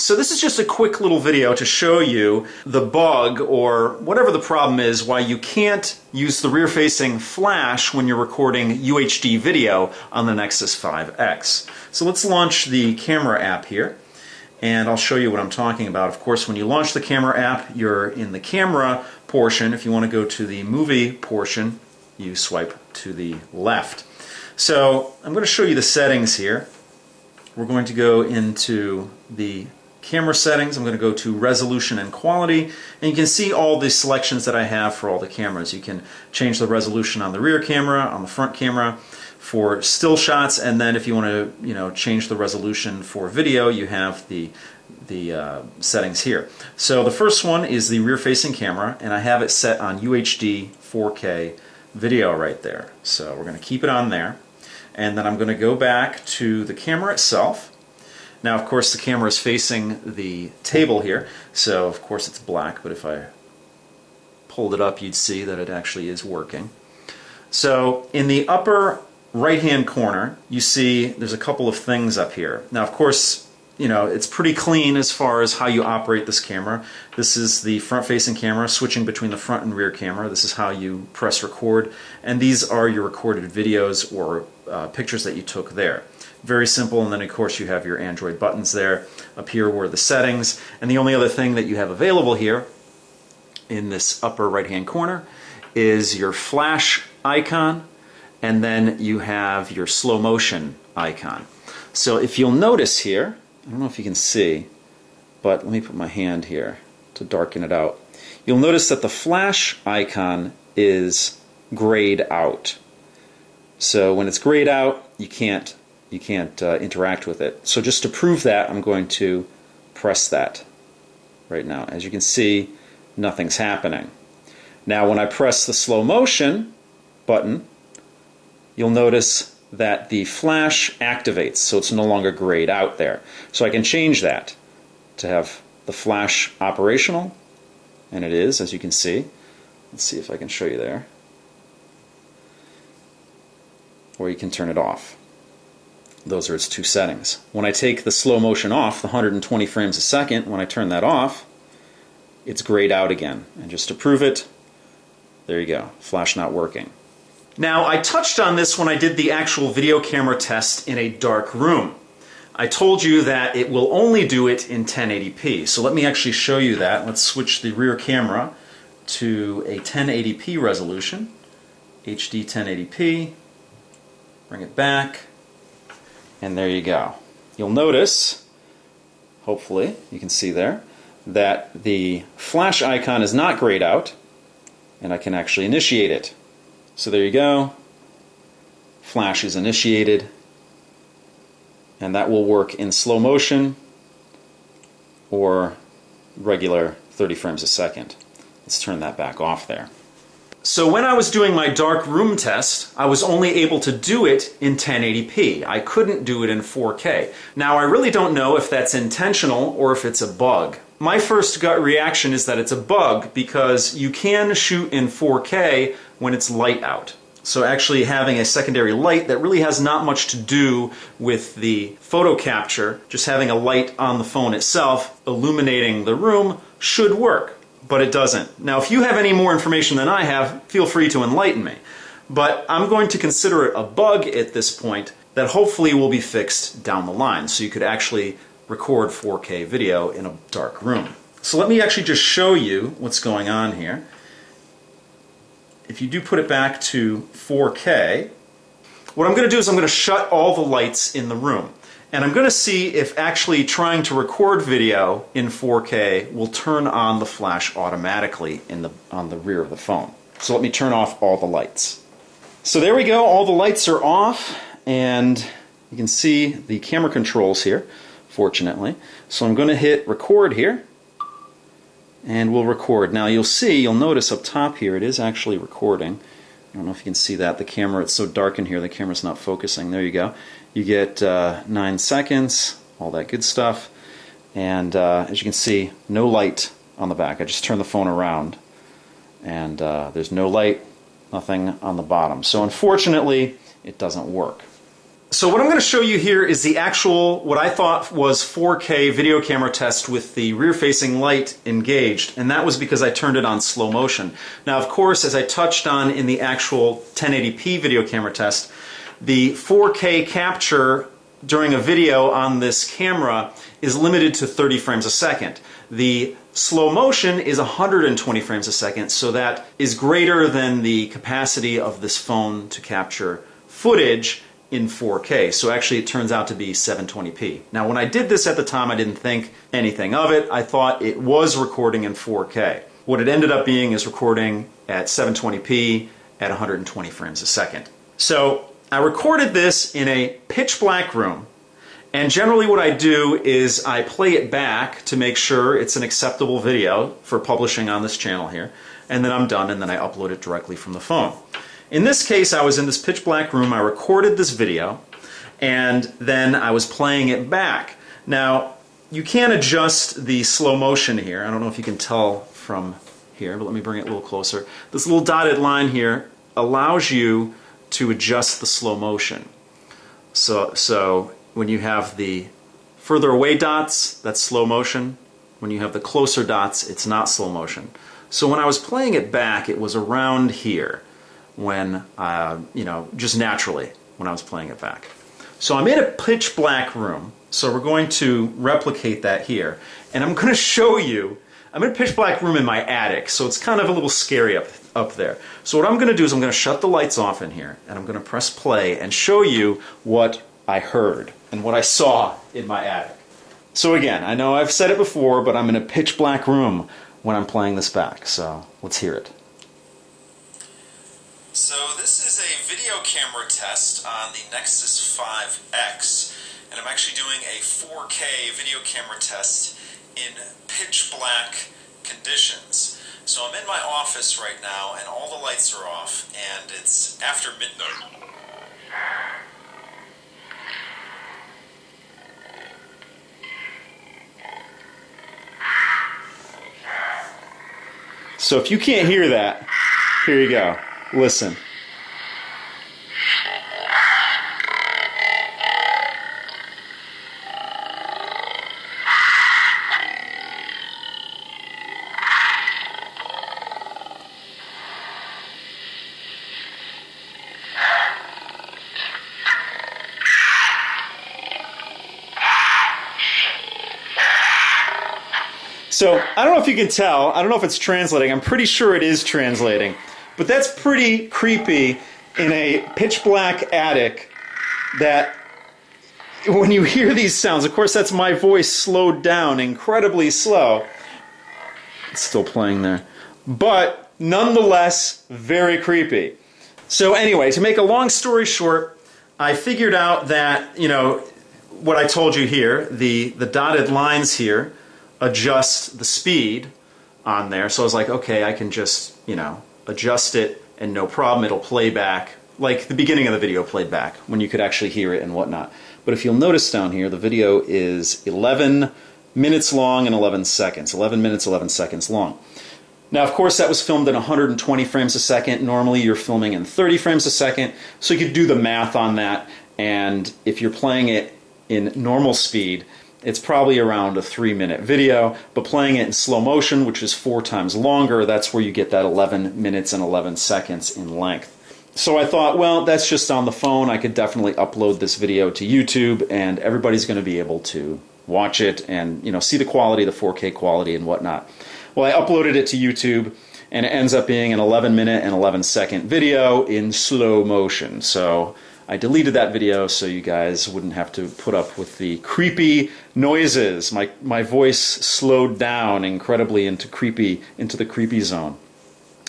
So this is just a quick little video to show you the bug or whatever the problem is why you can't use the rear-facing flash when you're recording UHD video on the Nexus 5X. So let's launch the camera app here and I'll show you what I'm talking about. Of course, when you launch the camera app, you're in the camera portion. If you want to go to the movie portion, you swipe to the left. So I'm going to show you the settings here. We're going to go into the camera settings. I'm going to go to resolution and quality, and you can see all the selections that I have for all the cameras. You can change the resolution on the rear camera, on the front camera, for still shots, and then if you want to change the resolution for video, you have the settings here. So the first one is the rear-facing camera, and I have it set on UHD 4K video right there. So we're going to keep it on there, and then I'm going to go back to the camera itself. Now, of course, the camera is facing the table here, so of course it's black, but if I pulled it up, you'd see that it actually is working. So in the upper right-hand corner, you see there's a couple of things up here. Now, of course, it's pretty clean as far as how you operate this camera. This is the front-facing camera, switching between the front and rear camera. This is how you press record, and these are your recorded videos or pictures that you took there. Very simple, and then of course you have your Android buttons there. Up here were the settings, and the only other thing that you have available here in this upper right-hand corner is your flash icon, and then you have your slow motion icon. So if you'll notice here, I don't know if you can see, but let me put my hand here to darken it out. You'll notice that the flash icon is grayed out. So when it's grayed out, you can't interact with it. So just to prove that, I'm going to press that right now. As you can see, nothing's happening. Now when I press the slow motion button, you'll notice that the flash activates, so it's no longer grayed out there. So I can change that to have the flash operational, and it is, as you can see. Let's see if I can show you there. Or you can turn it off. Those are its two settings. When I take the slow motion off, the 120 frames a second, when I turn that off, it's grayed out again. And just to prove it, there you go, flash not working. Now, I touched on this when I did the actual video camera test in a dark room. I told you that it will only do it in 1080p. So let me actually show you that. Let's switch the rear camera to a 1080p resolution, HD 1080p, bring it back, and there you go. You'll notice, hopefully you can see there, that the flash icon is not grayed out, and I can actually initiate it. So there you go, flash is initiated, and that will work in slow motion or regular 30 frames a second. Let's turn that back off there. So when I was doing my dark room test, I was only able to do it in 1080p. I couldn't do it in 4K. Now, I really don't know if that's intentional or if it's a bug. My first gut reaction is that it's a bug because you can shoot in 4K when it's light out. So actually having a secondary light that really has not much to do with the photo capture, just having a light on the phone itself illuminating the room should work. But it doesn't. Now, if you have any more information than I have, feel free to enlighten me. But I'm going to consider it a bug at this point that hopefully will be fixed down the line, so you could actually record 4K video in a dark room. So let me actually just show you what's going on here. If you do put it back to 4K, what I'm going to do is I'm going to shut all the lights in the room. And I'm going to see if actually trying to record video in 4K will turn on the flash automatically on the rear of the phone. So let me turn off all the lights. So there we go, all the lights are off, and you can see the camera controls here, fortunately. So I'm going to hit record here, and we'll record. Now you'll notice up top here it is actually recording. I don't know if you can see that. The camera, it's so dark in here, the camera's not focusing. There you go. You get 9 seconds, all that good stuff. And as you can see, no light on the back. I just turned the phone around, and there's no light, nothing on the bottom. So unfortunately, it doesn't work. So what I'm going to show you here is the actual, what I thought was 4K video camera test with the rear-facing light engaged, and that was because I turned it on slow motion. Now, of course, as I touched on in the actual 1080p video camera test, the 4K capture during a video on this camera is limited to 30 frames a second. The slow motion is 120 frames a second, so that is greater than the capacity of this phone to capture footage in 4K. So actually it turns out to be 720p. Now when I did this at the time, I didn't think anything of it. I thought it was recording in 4K. What it ended up being is recording at 720p at 120 frames a second. So I recorded this in a pitch black room, and generally what I do is I play it back to make sure it's an acceptable video for publishing on this channel here, and then I'm done, and then I upload it directly from the phone. In this case, I was in this pitch black room, I recorded this video, and then I was playing it back. Now, you can adjust the slow motion here. I don't know if you can tell from here, but let me bring it a little closer. This little dotted line here allows you to adjust the slow motion. So when you have the further away dots, that's slow motion. When you have the closer dots, it's not slow motion. So when I was playing it back, it was around here when, just naturally when I was playing it back. So I'm in a pitch black room, so we're going to replicate that here. And I'm going to show you, I'm in a pitch black room in my attic, so it's kind of a little scary up there. So what I'm going to do is I'm going to shut the lights off in here, and I'm going to press play and show you what I heard and what I saw in my attic. So again, I know I've said it before, but I'm in a pitch black room when I'm playing this back, so let's hear it. So this is a video camera test on the Nexus 5X, and I'm actually doing a 4K video camera test in pitch black conditions. So I'm in my office right now, and all the lights are off, and it's after midnight. So if you can't hear that, here you go. Listen. So, I don't know if you can tell, I don't know if it's translating, I'm pretty sure it is translating, but that's pretty creepy in a pitch black attic that when you hear these sounds, of course that's my voice slowed down, incredibly slow. It's still playing there. But nonetheless, very creepy. So anyway, to make a long story short, I figured out that, what I told you here, the dotted lines here, adjust the speed on there. So I was like, okay, I can just, adjust it and no problem, it'll play back like the beginning of the video played back when you could actually hear it and whatnot. But if you'll notice down here, the video is 11 minutes long and 11 seconds. 11 minutes, 11 seconds long. Now, of course, that was filmed at 120 frames a second. Normally, you're filming in 30 frames a second. So you could do the math on that. And if you're playing it in normal speed, it's probably around a 3-minute video, but playing it in slow motion, which is 4 times longer, that's where you get that 11 minutes and 11 seconds in length. So I thought, well, that's just on the phone. I could definitely upload this video to YouTube, and everybody's going to be able to watch it and see the quality, the 4K quality and whatnot. Well, I uploaded it to YouTube, and it ends up being an 11-minute and 11-second video in slow motion. So I deleted that video so you guys wouldn't have to put up with the creepy noises. My voice slowed down incredibly into the creepy zone.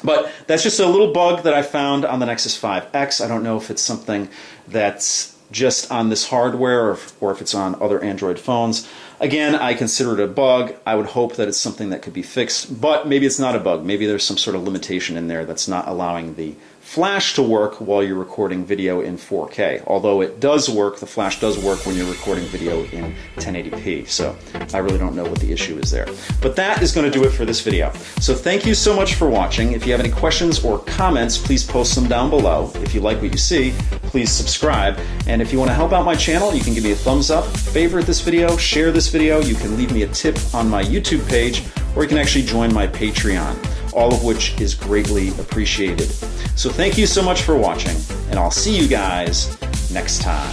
But that's just a little bug that I found on the Nexus 5X. I don't know if it's something that's just on this hardware or if it's on other Android phones. Again, I consider it a bug. I would hope that it's something that could be fixed, but maybe it's not a bug. Maybe there's some sort of limitation in there that's not allowing the Flash to work while you're recording video in 4K. Although it does work, the Flash does work when you're recording video in 1080p. So I really don't know what the issue is there. But that is going to do it for this video. So thank you so much for watching. If you have any questions or comments, please post them down below. If you like what you see, please subscribe. And if you want to help out my channel, you can give me a thumbs up, favorite this video, share this video. You can leave me a tip on my YouTube page, or you can actually join my Patreon, all of which is greatly appreciated. So thank you so much for watching, and I'll see you guys next time.